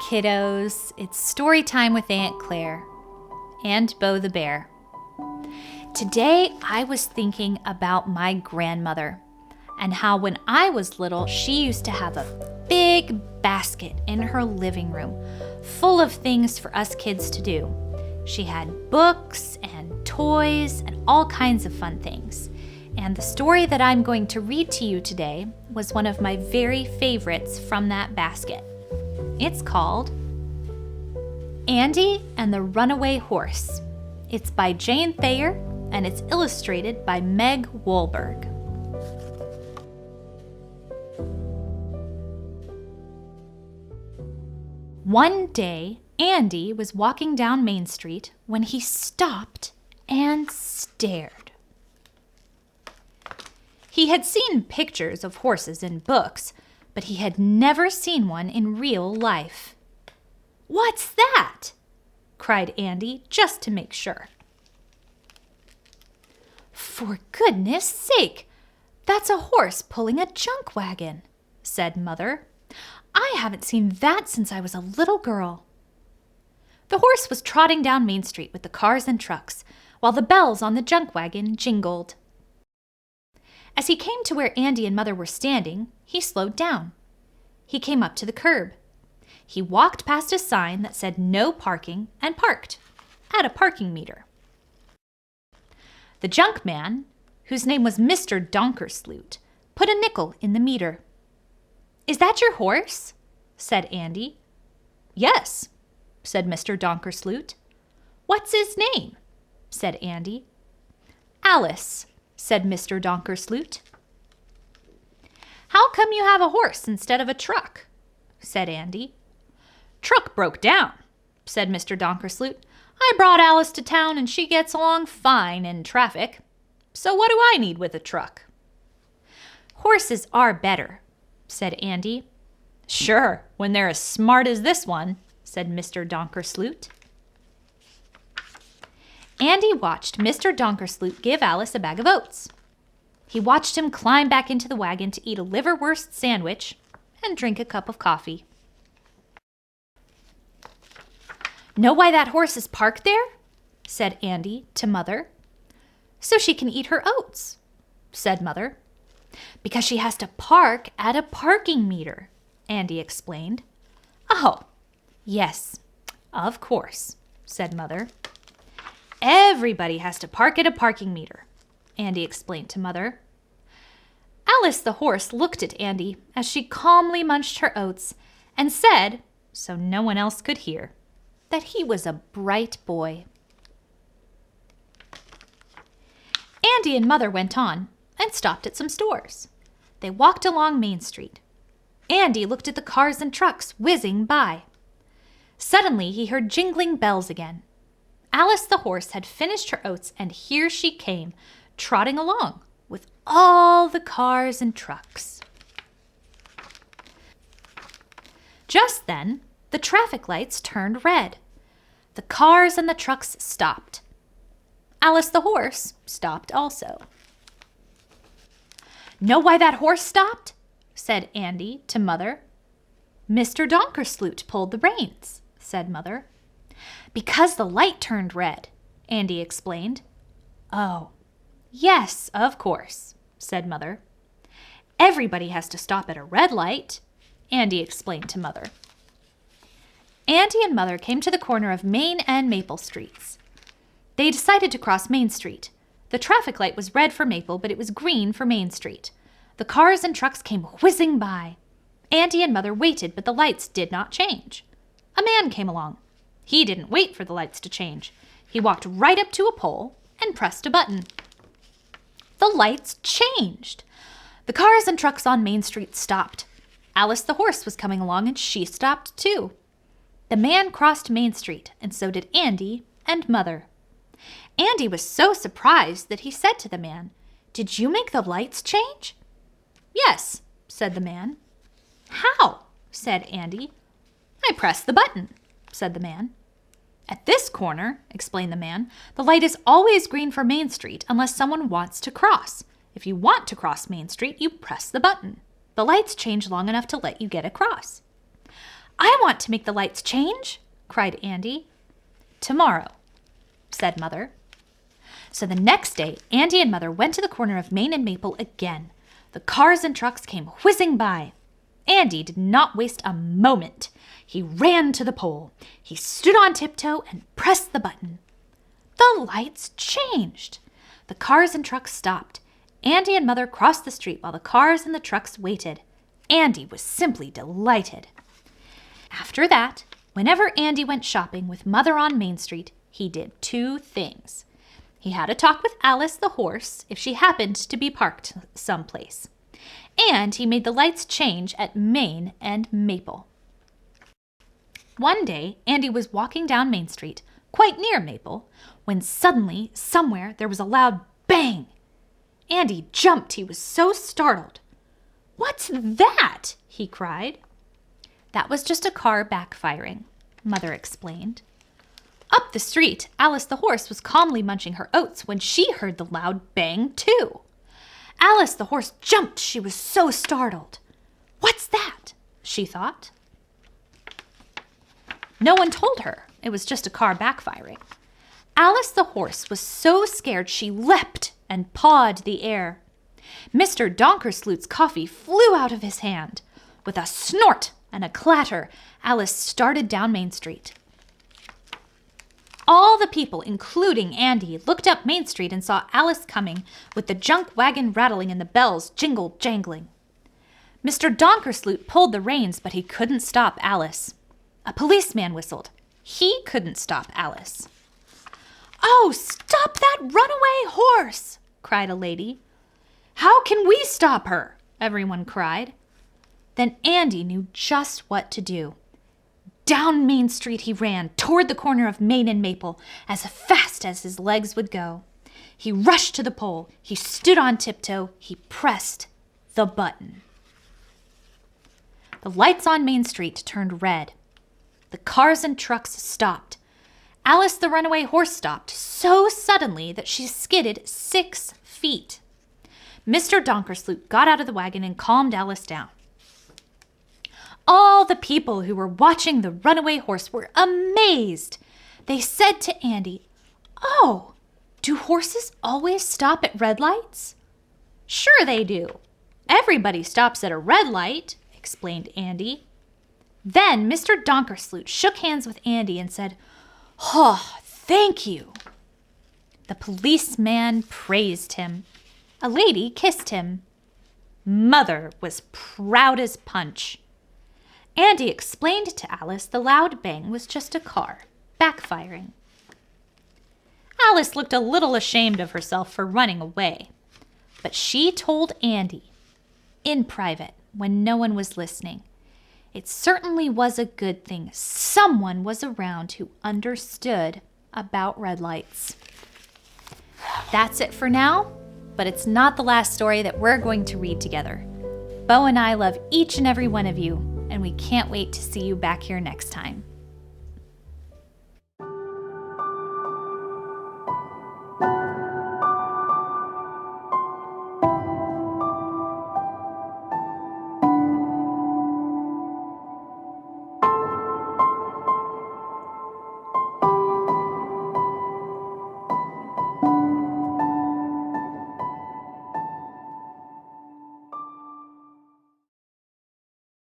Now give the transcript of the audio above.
kiddos, it's story time with Aunt Claire and Bo the Bear. Today I was thinking about my grandmother and how when I was little she used to have a big basket in her living room full of things for us kids to do. She had books and toys and all kinds of fun things. And the story that I'm going to read to you today was one of my very favorites from that basket. It's called Andy and the Runaway Horse. It's by Jane Thayer and it's illustrated by Meg Wohlberg. One day, Andy was walking down Main Street when he stopped and stared. He had seen pictures of horses in books, but he had never seen one in real life. "What's that?" cried Andy, just to make sure. "For goodness sake, that's a horse pulling a junk wagon," said Mother. "I haven't seen that since I was a little girl." The horse was trotting down Main Street with the cars and trucks, while the bells on the junk wagon jingled. As he came to where Andy and Mother were standing, he slowed down. He came up to the curb. He walked past a sign that said no parking and parked at a parking meter. The junk man, whose name was Mr. Donkersloot, put a nickel in the meter. "Is that your horse?" said Andy. "Yes," said Mr. Donkersloot. "What's his name?" said Andy. "Alice," said Mr. Donkersloot. "How come you have a horse instead of a truck?" said Andy. "Truck broke down," said Mr. Donkersloot. "I brought Alice to town and she gets along fine in traffic. So what do I need with a truck?" "Horses are better," said Andy. "Sure, when they're as smart as this one," said Mr. Donkersloot. Andy watched Mr. Donkersloot give Alice a bag of oats. He watched him climb back into the wagon to eat a liverwurst sandwich and drink a cup of coffee. "Know why that horse is parked there?" said Andy to Mother. "So she can eat her oats," said Mother. "Because she has to park at a parking meter," Andy explained. "Oh, yes, of course," said Mother. "Everybody has to park at a parking meter," Andy explained to Mother. Alice the horse looked at Andy as she calmly munched her oats and said, so no one else could hear, that he was a bright boy. Andy and Mother went on and stopped at some stores. They walked along Main Street. Andy looked at the cars and trucks whizzing by. Suddenly he heard jingling bells again. Alice the horse had finished her oats, and here she came, trotting along with all the cars and trucks. Just then, the traffic lights turned red. The cars and the trucks stopped. Alice the horse stopped also. "Know why that horse stopped?" said Andy to Mother. "Mr. Donkersloot pulled the reins," said Mother. "Because the light turned red," Andy explained. "Oh, yes, of course," said Mother. "Everybody has to stop at a red light," Andy explained to Mother. Andy and Mother came to the corner of Main and Maple Streets. They decided to cross Main Street. The traffic light was red for Maple, but it was green for Main Street. The cars and trucks came whizzing by. Andy and Mother waited, but the lights did not change. A man came along. He didn't wait for the lights to change. He walked right up to a pole and pressed a button. The lights changed. The cars and trucks on Main Street stopped. Alice the horse was coming along and she stopped too. The man crossed Main Street, and so did Andy and Mother. Andy was so surprised that he said to the man, "Did you make the lights change?" "Yes," said the man. "How?" said Andy. "I pressed the button," said the man. "At this corner," explained the man, "the light is always green for Main Street unless someone wants to cross. If you want to cross Main Street, you press the button. The lights change long enough to let you get across." I want to make the lights change, cried Andy. Tomorrow, said Mother. So the next day, Andy and Mother went to the corner of Main and Maple again. The cars and trucks came whizzing by. Andy did not waste a moment. He ran to the pole. He stood on tiptoe and pressed the button. The lights changed. The cars and trucks stopped. Andy and Mother crossed the street while the cars and the trucks waited. Andy was simply delighted. After that, whenever Andy went shopping with Mother on Main Street, he did two things. He had a talk with Alice the horse if she happened to be parked someplace. And he made the lights change at Main and Maple. One day, Andy was walking down Main Street, quite near Maple, when suddenly, somewhere, there was a loud bang. Andy jumped. He was so startled. "What's that?" he cried. That was just a car backfiring, Mother explained. Up the street, Alice the horse was calmly munching her oats when she heard the loud bang, too. Alice the horse jumped. She was so startled. "What's that?" she thought. No one told her. It was just a car backfiring. Alice the horse was so scared she leapt and pawed the air. Mr. Donkersloot's coffee flew out of his hand. With a snort and a clatter, Alice started down Main Street. All the people, including Andy, looked up Main Street and saw Alice coming with the junk wagon rattling and the bells jingle-jangling. Mr. Donkersloot pulled the reins, but he couldn't stop Alice. A policeman whistled. He couldn't stop Alice. "Oh, stop that runaway horse!" cried a lady. "How can we stop her?" everyone cried. Then Andy knew just what to do. Down Main Street he ran, toward the corner of Main and Maple, as fast as his legs would go. He rushed to the pole. He stood on tiptoe. He pressed the button. The lights on Main Street turned red. The cars and trucks stopped. Alice the runaway horse stopped so suddenly that she skidded 6 feet. Mr. Donkersloot got out of the wagon and calmed Alice down. All the people who were watching the runaway horse were amazed. They said to Andy, "Oh, do horses always stop at red lights?" "Sure they do. Everybody stops at a red light," explained Andy. Then Mr. Donkersloot shook hands with Andy and said, "Oh, thank you." The policeman praised him. A lady kissed him. Mother was proud as punch. Andy explained to Alice the loud bang was just a car, backfiring. Alice looked a little ashamed of herself for running away, but she told Andy, in private, when no one was listening, it certainly was a good thing someone was around who understood about red lights. That's it for now, but it's not the last story that we're going to read together. Bo and I love each and every one of you, and we can't wait to see you back here next time.